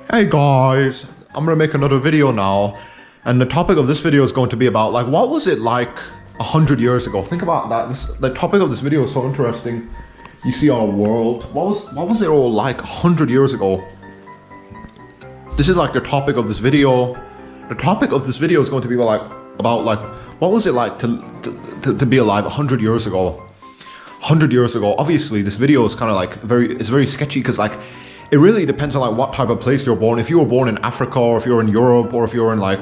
Hey guys, I'm gonna make another video now, and the topic of this video is going to be about like what was it like 100 years ago. Think about that. The topic of this video is so interesting. You see our world. What was it all like 100 years ago? This is like the topic of this video. The topic of this video is going to be about what was it like to be alive 100 years ago. 100 years ago. Obviously, this video is kind of like very sketchy because like it really depends on like what type of place you're born. If you were born in Africa, or if you're in Europe, or if you're in like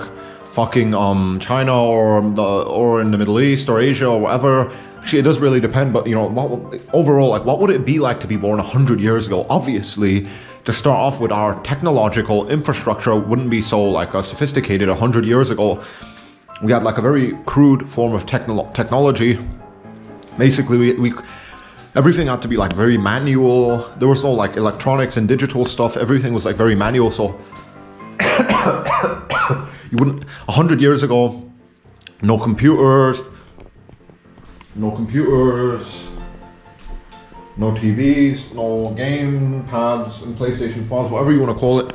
fucking China, or in the Middle East or Asia or whatever. Actually, it does really depend. But you know, overall, like what would it be like to be born 100 years ago? Obviously, to start off with, our technological infrastructure wouldn't be so like sophisticated 100 years ago. We had like a very crude form of technology. Basically, we everything had to be like very manual. There was no like electronics and digital stuff. Everything was like very manual. So you wouldn't 100 years ago, no computers, no TVs, no game pads and PlayStation 5s, whatever you want to call it.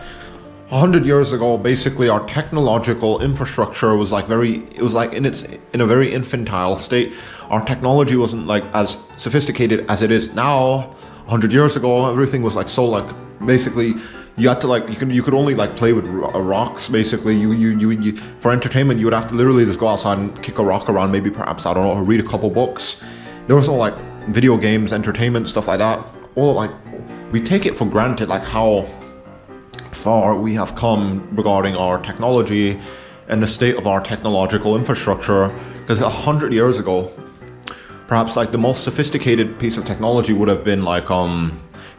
100 years ago, basically our technological infrastructure was like in a very infantile state. Our technology wasn't like as sophisticated as it is now. 100 years ago, everything was like so like basically you had to like you could only like play with rocks. Basically, you for entertainment you would have to literally just go outside and kick a rock around. Maybe perhaps, I don't know, or read a couple books. There was no like video games, entertainment, stuff like that. All like we take it for granted like how far we have come regarding our technology and the state of our technological infrastructure. Because 100 years ago, perhaps like the most sophisticated piece of technology would have been like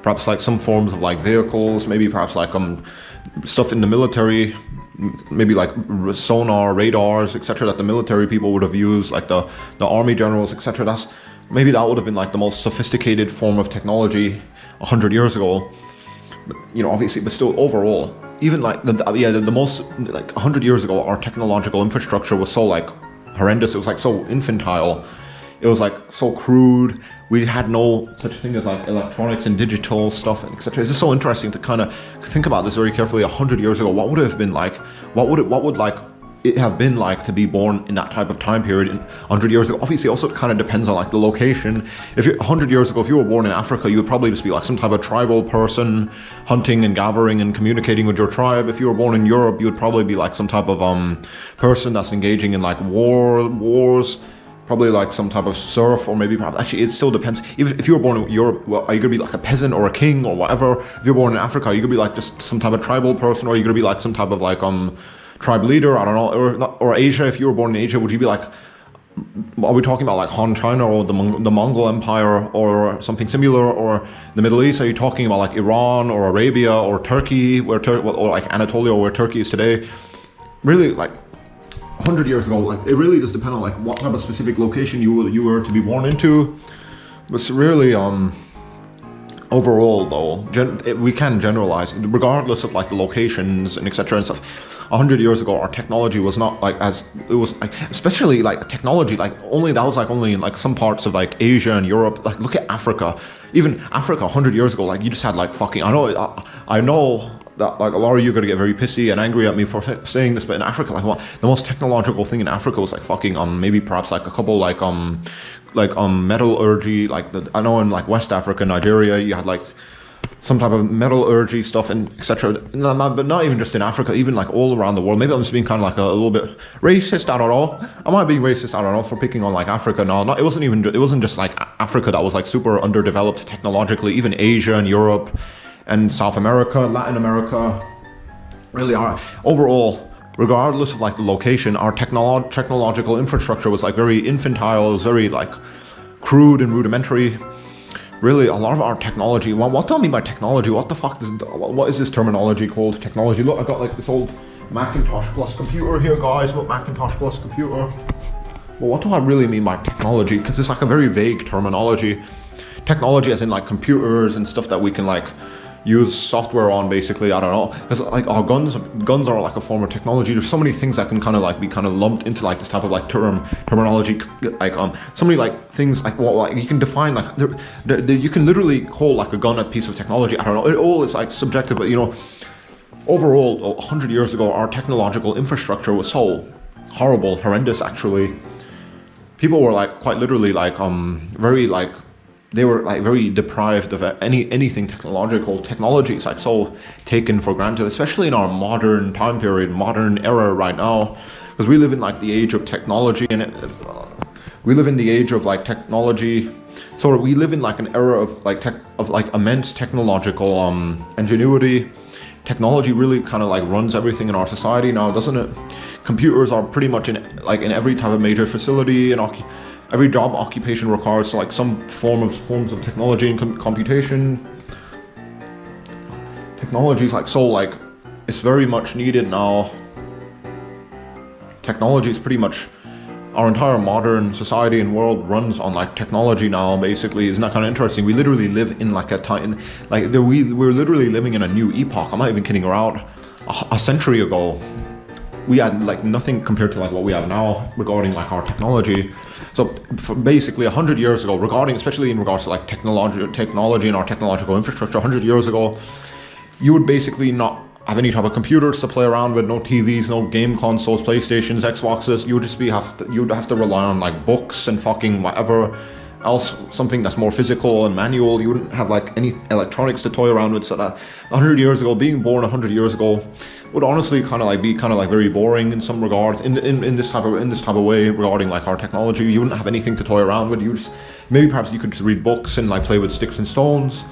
perhaps like some forms of like vehicles, maybe perhaps like stuff in the military, maybe like sonar, radars, etc. that the military people would have used, like the army generals, etc. Maybe that would have been like the most sophisticated form of technology 100 years ago. You know, obviously, but still overall, even like the most like 100 years ago, our technological infrastructure was so like horrendous. It was like so infantile. It was like so crude. We had no such thing as like electronics and digital stuff, etc. It's just so interesting to kind of think about this very carefully. 100 years ago, what would it have been like? What would like it have been like to be born in that type of time period in 100 years ago? Obviously, also it kind of depends on like the location. If you're 100 years ago, if you were born in Africa, you would probably just be like some type of tribal person, hunting and gathering and communicating with your tribe. If you were born in Europe, you would probably be like some type of person that's engaging in like wars. Probably like some type of serf, or maybe perhaps, actually it still depends. If you were born in Europe, well, are you gonna be like a peasant or a king or whatever? If you're born in Africa, you could be like just some type of tribal person, or you're gonna be like some type of like tribe leader, I don't know. Or Asia, if you were born in Asia, would you be like, are we talking about like Han China or the Mongol Empire or something similar? Or the Middle East, are you talking about like Iran or Arabia or Turkey, or like Anatolia, where Turkey is today? Really, like 100 years ago, like it really does depend on like what type of specific location you were to be born into. But really overall though, we can generalize regardless of like the locations and etc and stuff. 100 years ago, our technology was not like as it was like, especially like technology like only in like some parts of like Asia and Europe. Like look at Africa. Even Africa 100 years ago, like you just had like fucking, I know that like a lot of you are gonna get very pissy and angry at me for saying this, but in Africa, like the most technological thing in Africa was like fucking maybe perhaps like a couple like metallurgy, like I know in like West Africa, Nigeria, you had like some type of metallurgy stuff and etc. But not even just in Africa, even like all around the world. Maybe I'm just being kind of like a little bit racist, I don't know. I might be racist, I don't know, for picking on like Africa. No, it wasn't just like Africa that was like super underdeveloped technologically. Even Asia and Europe and South America, Latin America, really are overall, regardless of like the location, our technological infrastructure was like very infantile. It was very like crude and rudimentary. Really, a lot of our technology. What do I mean by technology? What the fuck what is this terminology called? Technology. Look, I got like this old Macintosh Plus computer here, guys. Look, Macintosh Plus computer. Well, what do I really mean by technology? Because it's like a very vague terminology. Technology as in like computers and stuff that we can like use software on, basically. I don't know, because like our guns are like a form of technology. There's so many things that can kind of like be kind of lumped into like this type of like terminology, like so many like things like what like you can define like you can literally call like a gun a piece of technology. I don't know, it all is like subjective, but you know, overall, 100 years ago, our technological infrastructure was so horrible, horrendous actually. People were like quite literally like very like they were like very deprived of anything technological. Technology is like so taken for granted, especially in our modern time period, modern era right now, because we live in like the age of technology, and we live in the age of like technology. So we live in like an era of like immense technological ingenuity. Technology really kind of like runs everything in our society now, doesn't it? Computers are pretty much in every type of major facility, and every job occupation requires like some forms of technology and computation. Technology is like so like it's very much needed now. Technology is pretty much our entire modern society and world runs on like technology now. Basically, isn't that kind of interesting? We literally live in like a time we're literally living in a new epoch. I'm not even kidding around. A century ago, we had like nothing compared to like what we have now regarding like our technology. So for basically 100 years ago, especially in regards to like technology and our technological infrastructure, 100 years ago, you would basically not have any type of computers to play around with, no TVs, no game consoles, PlayStations, Xboxes. You would just you'd have to rely on like books and fucking whatever else, something that's more physical and manual. You wouldn't have like any electronics to toy around with. So that 100 years ago, being born 100 years ago, would honestly kind of like be kind of like very boring in some regards. In this type of way regarding like our technology, you wouldn't have anything to toy around with. You just maybe perhaps you could just read books and like play with sticks and stones.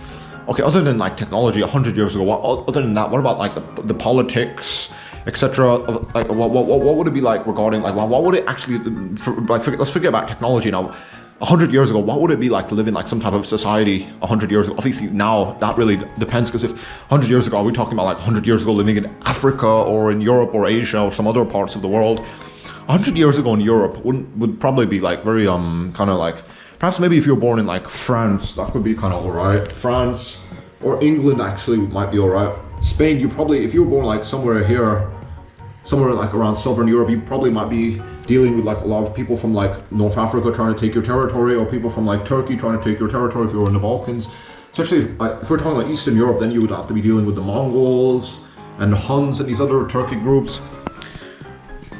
Okay, other than like technology 100 years ago, other than that, what about like the politics, etc.? Like what would it be like regarding like what would it actually let's forget about technology now. 100 years ago, what would it be like to live in like some type of society 100 years ago? Obviously now that really depends, because if 100 years ago, are we talking about like 100 years ago living in Africa or in Europe or Asia or some other parts of the world? 100 years ago in Europe would probably be like very kind of like, perhaps maybe if you were born in like France, that could be kind of alright. France or England actually might be alright. Spain, if you were born like somewhere here, somewhere like around Southern Europe, you probably might be dealing with like a lot of people from like North Africa trying to take your territory, or people from like Turkey trying to take your territory if you were in the Balkans. Especially if we're talking about Eastern Europe, then you would have to be dealing with the Mongols and the Huns and these other Turkic groups.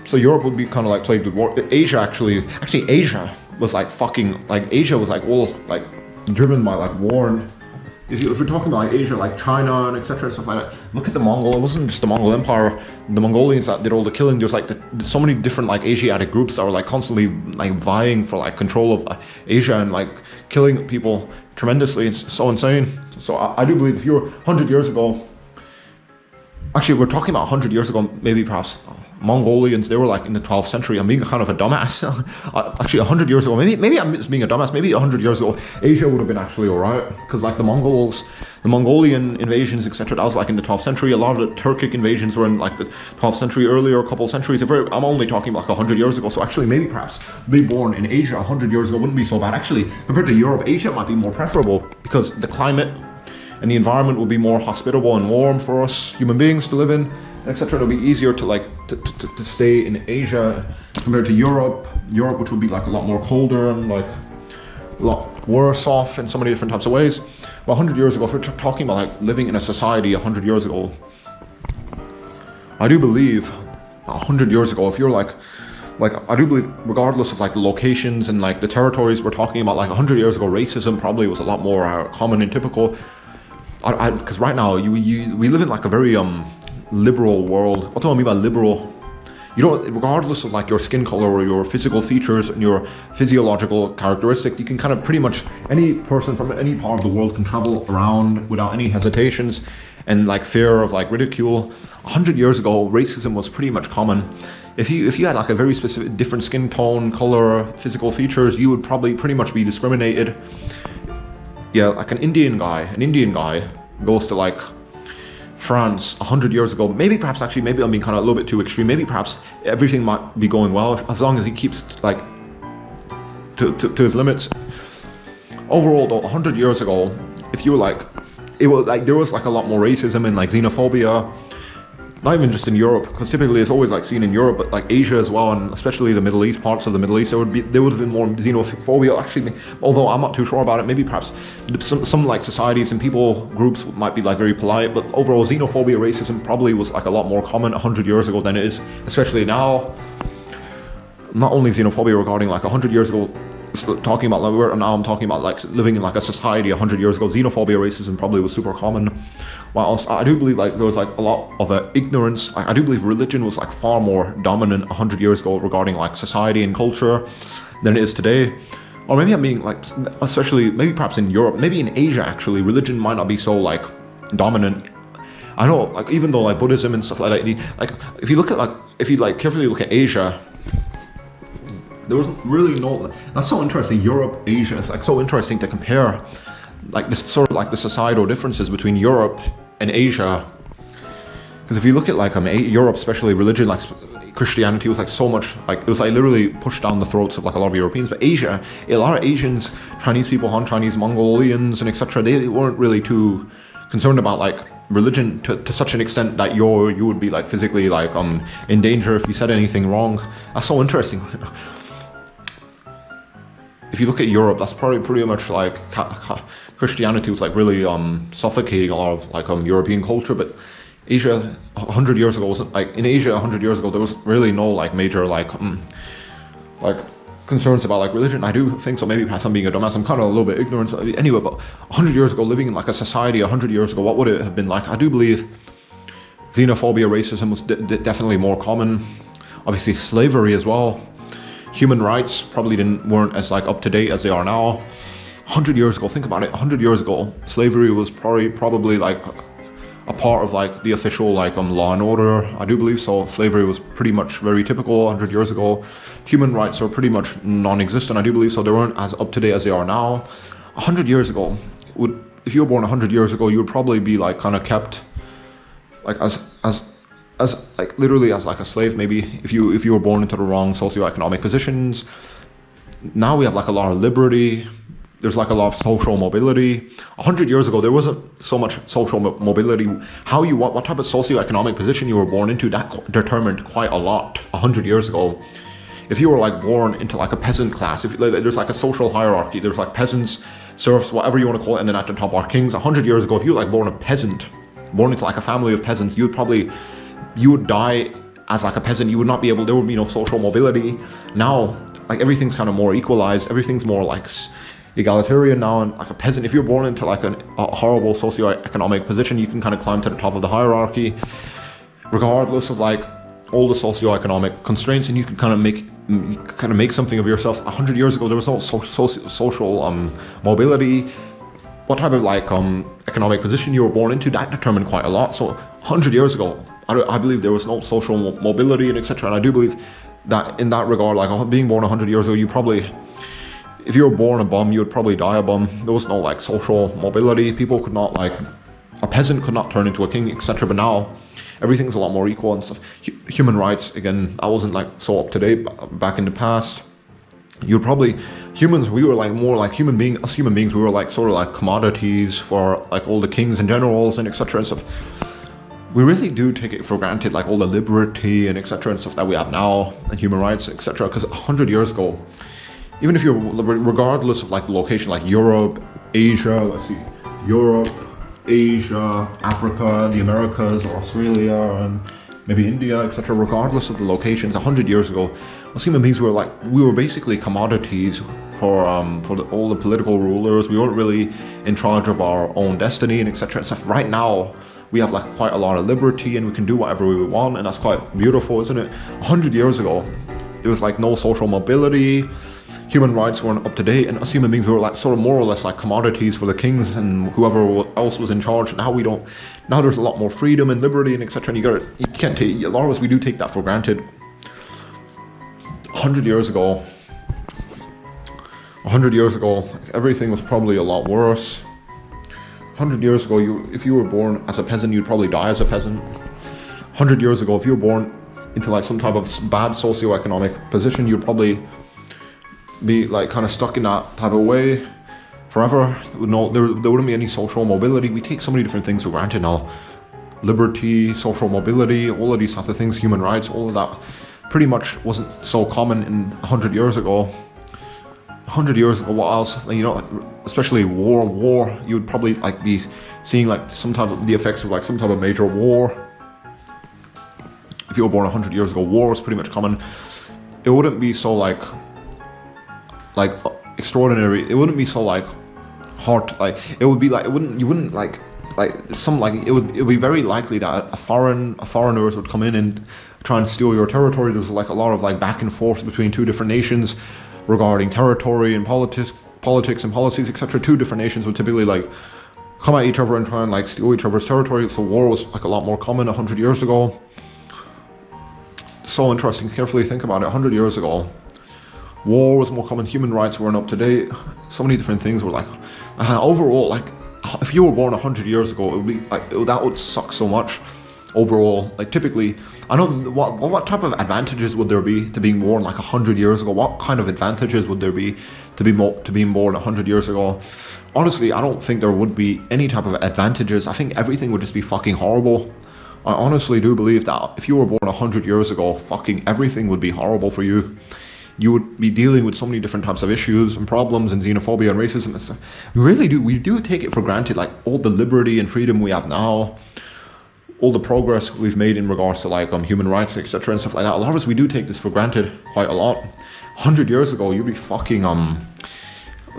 So Europe would be kind of like plagued with war. Asia Asia was like Asia was like all like driven by like war. And if you're talking about like Asia, like China and etc. and stuff like that, look at the Mongol. It wasn't just the Mongol Empire, the Mongolians that did all the killing. There's like so many different like Asiatic groups that were like constantly like vying for like control of Asia and like killing people tremendously. It's so insane. So I do believe if you're 100 years ago, actually we're talking about 100 years ago, maybe perhaps Mongolians, they were like in the 12th century. I'm being kind of a dumbass. Actually 100 years ago, maybe I'm just being a dumbass. Maybe 100 years ago, Asia would have been actually alright, because like the Mongolian invasions, etc. That was like in the 12th century. A lot of the Turkic invasions were in like the 12th century, earlier, a couple of centuries. I'm only talking like 100 years ago. So actually, maybe perhaps being born in Asia 100 years ago wouldn't be so bad. Actually, compared to Europe, Asia might be more preferable, because the climate and the environment will be more hospitable and warm for us human beings to live in, etc. It'll be easier to like to stay in Asia compared to Europe, which would be like a lot more colder and like a lot worse off in so many different types of ways. But 100 years ago, if we're talking about like living in a society 100 years ago, I do believe 100 years ago, if you're like I do believe, regardless of like the locations and like the territories we're talking about, like 100 years ago, racism probably was a lot more common and typical. Because right now we live in like a very liberal world. What do I mean by liberal? You don't, regardless of like your skin color or your physical features and your physiological characteristics, you can kind of pretty much, any person from any part of the world can travel around without any hesitations and like fear of like ridicule. 100 years ago, racism was pretty much common. If you had like a very specific different skin tone, color, physical features, you would probably pretty much be discriminated. Yeah, like an Indian guy goes to like France 100 years ago. Maybe I'm being kind of a little bit too extreme. Maybe perhaps everything might be going well as long as he keeps like to his limits. Overall though, 100 years ago, if you were like, it was like there was like a lot more racism and like xenophobia. not even just in Europe, because typically it's always like seen in Europe, but like Asia as well, and especially the Middle East, parts of the Middle East, there would have been more xenophobia. Actually, although I'm not too sure about it, maybe perhaps some like societies and people groups might be like very polite, but overall xenophobia, racism probably was like a lot more common 100 years ago than it is, especially now. Not only xenophobia regarding like 100 years ago, talking about like, now I'm talking about like living in like a society 100 years ago, xenophobia, racism probably was super common. While I do believe like there was like a lot of ignorance. I do believe religion was like far more dominant 100 years ago regarding like society and culture than it is today. Or maybe I'm being like, especially maybe perhaps in Europe, maybe in Asia actually, religion might not be so like dominant. I know, like even though like Buddhism and stuff like that, like if you like carefully look at Asia, there was really no. That's so interesting. Europe, Asia. It's like so interesting to compare, like this sort of like the societal differences between Europe and Asia. Because if you look at like Europe, especially religion, like Christianity was like so much like it was like literally pushed down the throats of like a lot of Europeans. But Asia, a lot of Asians, Chinese people, Han Chinese, Mongolians, and etc. They weren't really too concerned about like religion to such an extent that you would be like physically like in danger if you said anything wrong. That's so interesting. If you look at Europe, that's probably pretty much like Christianity was like really suffocating a lot of like European culture. But Asia 100 years ago wasn't like in Asia 100 years ago there was really no like major like concerns about like religion. I do think so. Maybe perhaps I'm being a dumbass. I'm kind of a little bit ignorant anyway. But 100 years ago, living in like a society 100 years ago, what would it have been like? I do believe xenophobia, racism was definitely more common. Obviously, slavery as well. Human rights probably weren't as like up to date as they are now. 100 years ago, think about it. 100 years ago, slavery was probably like a part of like the official like law and order. I do believe so. Slavery was pretty much very typical 100 years ago. Human rights are pretty much non-existent. I do believe so. They weren't as up to date as they are now. 100 years ago, if you were born 100 years ago, you would probably be like kind of kept like as like literally as like a slave, maybe if you were born into the wrong socioeconomic positions. Now we have like a lot of liberty. There's like a lot of social mobility. 100 years ago, there wasn't so much social mobility. What type of socioeconomic position you were born into, that determined quite a lot 100 years ago. If you were like born into like a peasant class, there's like a social hierarchy. There's like peasants, serfs, whatever you want to call it, and then at the top are kings. 100 years ago, if you were like born a peasant, born into like a family of peasants, you would die as like a peasant. You would not be able, there would be no social mobility. Now, like everything's kind of more equalized. Everything's more like egalitarian now. And like a peasant, if you're born into like a horrible socioeconomic position, you can kind of climb to the top of the hierarchy, regardless of like all the socioeconomic constraints, and you can kind of make something of yourself. 100 years ago, there was no social mobility. What type of like economic position you were born into, that determined quite a lot. So 100 years ago, I believe there was no social mobility and etc. And I do believe that in that regard, like being born 100 years ago, if you were born a bum, you would probably die a bum. There was no like social mobility. People could not like, a peasant could not turn into a king, etc. But now everything's a lot more equal and stuff. Human rights, again, I wasn't like so up to date back in the past. We were like more like human beings, we were like sort of like commodities for like all the kings and generals and etc. and stuff. We really do take it for granted, like all the liberty and etc. and stuff that we have now, and human rights, etc. Because 100 years ago, even if you're, regardless of like the location, like Europe, Asia, Europe, Asia, Africa, the Americas, or Australia, and maybe India, etc. Regardless of the locations, 100 years ago, us human beings we were basically commodities for all the political rulers. We weren't really in charge of our own destiny and etc. and stuff. Right now, we have like quite a lot of liberty and we can do whatever we want, and that's quite beautiful, isn't it? 100 years ago, there was like no social mobility, human rights weren't up to date, and us human beings were like sort of more or less like commodities for the kings and whoever else was in charge. Now there's a lot more freedom and liberty and etc. And you can't take, a lot of us, we do take that for granted. 100 years ago, everything was probably a lot worse. 100 years ago, if you were born as a peasant, you'd probably die as a peasant. 100 years ago, if you were born into like some type of bad socioeconomic position, you'd probably be like kind of stuck in that type of way forever. There wouldn't be any social mobility. We take so many different things for granted now. liberty, social mobility, all of these types of things, human rights, all of that pretty much wasn't so common in 100 years ago. 100 years ago, what else? Like, you know, especially war, you would probably like be seeing like some type of the effects of like some type of major war. If you were born 100 years ago, war was pretty much common. It wouldn't be so like extraordinary. It wouldn't be so like hard. Like it would be like you wouldn't like some like it would be very likely that foreigners would come in and try and steal your territory. There's like a lot of like back and forth between two different nations regarding territory and politics and policies, etc. Two different nations would typically like come at each other and try and like steal each other's territory. So war was like a lot more common 100 years ago. So interesting. Carefully think about it. 100 years ago, war was more common. Human rights weren't up to date. So many different things were like overall, like if you were born 100 years ago, it would be like that would suck so much. Overall, like typically, I know what type of advantages would there be to being born like 100 years ago? What kind of advantages would there be to being born 100 years ago? Honestly, I don't think there would be any type of advantages. I think everything would just be fucking horrible. I honestly do believe that if you were born 100 years ago, fucking everything would be horrible for you. You would be dealing with so many different types of issues and problems and xenophobia and racism and stuff. We do take it for granted, like all the liberty and freedom we have now, all the progress we've made in regards to like human rights, etc. and stuff like that. A lot of us, we do take this for granted quite a lot. 100 years ago, you'd be fucking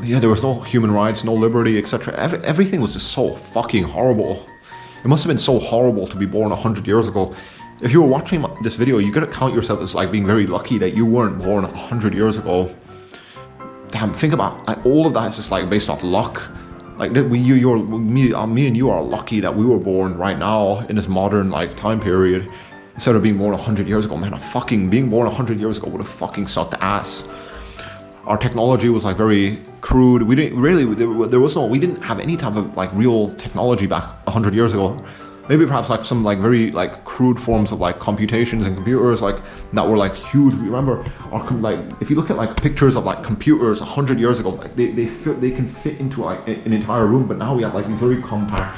yeah, there was no human rights, no liberty, etc. Everything was just so fucking horrible. It must have been so horrible to be born 100 years ago. If you were watching this video, you gotta count yourself as like being very lucky that you weren't born 100 years ago. Damn, think about like, all of that is just like based off luck. Like me and you are lucky that we were born right now in this modern like time period instead of being born 100 years ago. Man, being born 100 years ago would have fucking sucked ass. Our technology was like very crude. We didn't have any type of like real technology back 100 years ago. Maybe perhaps like some like very like crude forms of like computations and computers like that were like huge. Remember, like if you look at like pictures of like computers 100 years ago, like they can fit into like an entire room. But now we have like these very compact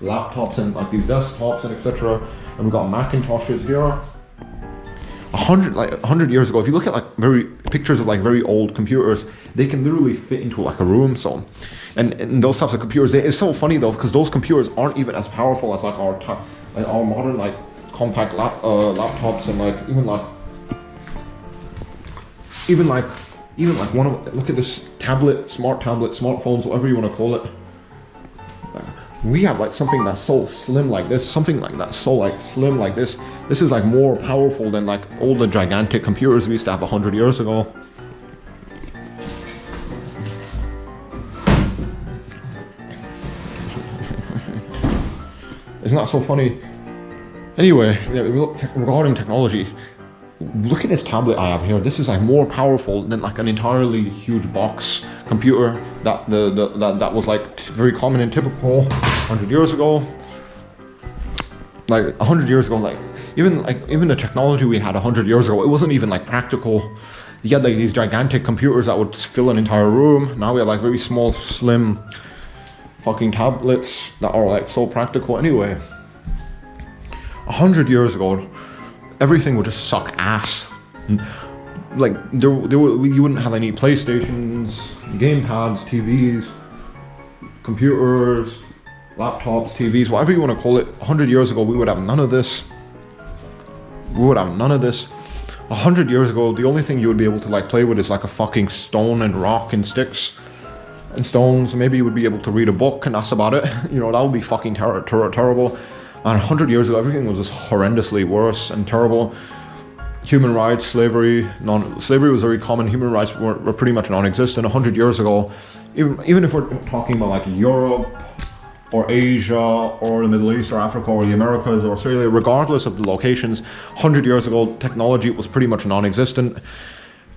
laptops and like these desktops and etc. And we've got Macintoshes here. 100 years ago, if you look at like pictures of like very old computers, they can literally fit into like a room. So, and those types of computers, it's so funny though because those computers aren't even as powerful as like our modern like compact laptops and like even like one of look at this smart tablet, smartphones, whatever you want to call it. We have like something that's so slim like this, something like that so like slim like this. This is like more powerful than like all the gigantic computers we used to have 100 years ago. Isn't that so funny? Anyway, yeah, regarding technology, look at this tablet I have here. This is like more powerful than like an entirely huge box computer that that was like very common and typical 100 years ago. Like 100 years ago, like even the technology we had 100 years ago, it wasn't even like practical. You had like these gigantic computers that would fill an entire room. Now we have like very small, slim fucking tablets that are like so practical. Anyway, 100 years ago, everything would just suck ass. Like you wouldn't have any PlayStations, game pads, TVs, computers, laptops, TVs, whatever you want to call it. 100 years ago, we would have none of this. We would have none of this. 100 years ago, the only thing you would be able to like play with is like a fucking stone and rock and sticks and stones. Maybe you would be able to read a book and that's about it. You know, that would be fucking terrible. And 100 years ago, everything was just horrendously worse and terrible. Human rights, slavery was very common. Human rights were pretty much non-existent 100 years ago. Even if we're talking about like Europe or Asia or the Middle East or Africa or the Americas or Australia, regardless of the locations, 100 years ago, technology was pretty much non-existent.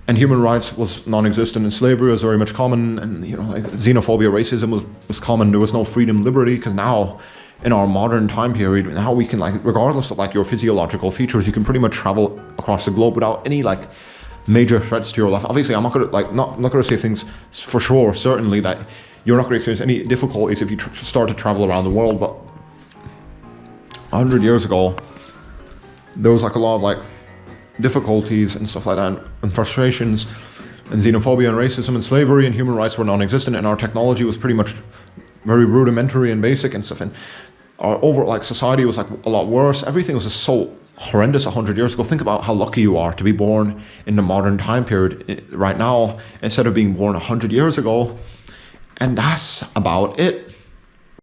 And human rights was non-existent, and slavery was very much common, and you know, like xenophobia, racism was common. There was no freedom, liberty, because now in our modern time period, now we can like, regardless of like your physiological features, you can pretty much travel across the globe without any like major threats to your life. Obviously, I'm not gonna like not gonna say things for sure, certainly that you're not gonna experience any difficulties if you start to travel around the world, but 100 years ago, there was like a lot of like difficulties and stuff like that, and frustrations, and xenophobia and racism and slavery and human rights were non-existent, and our technology was pretty much very rudimentary and basic and stuff, and our overall like society was like a lot worse. Everything was just so horrendous 100 years ago. Think about how lucky you are to be born in the modern time period right now instead of being born 100 years ago. And that's about it.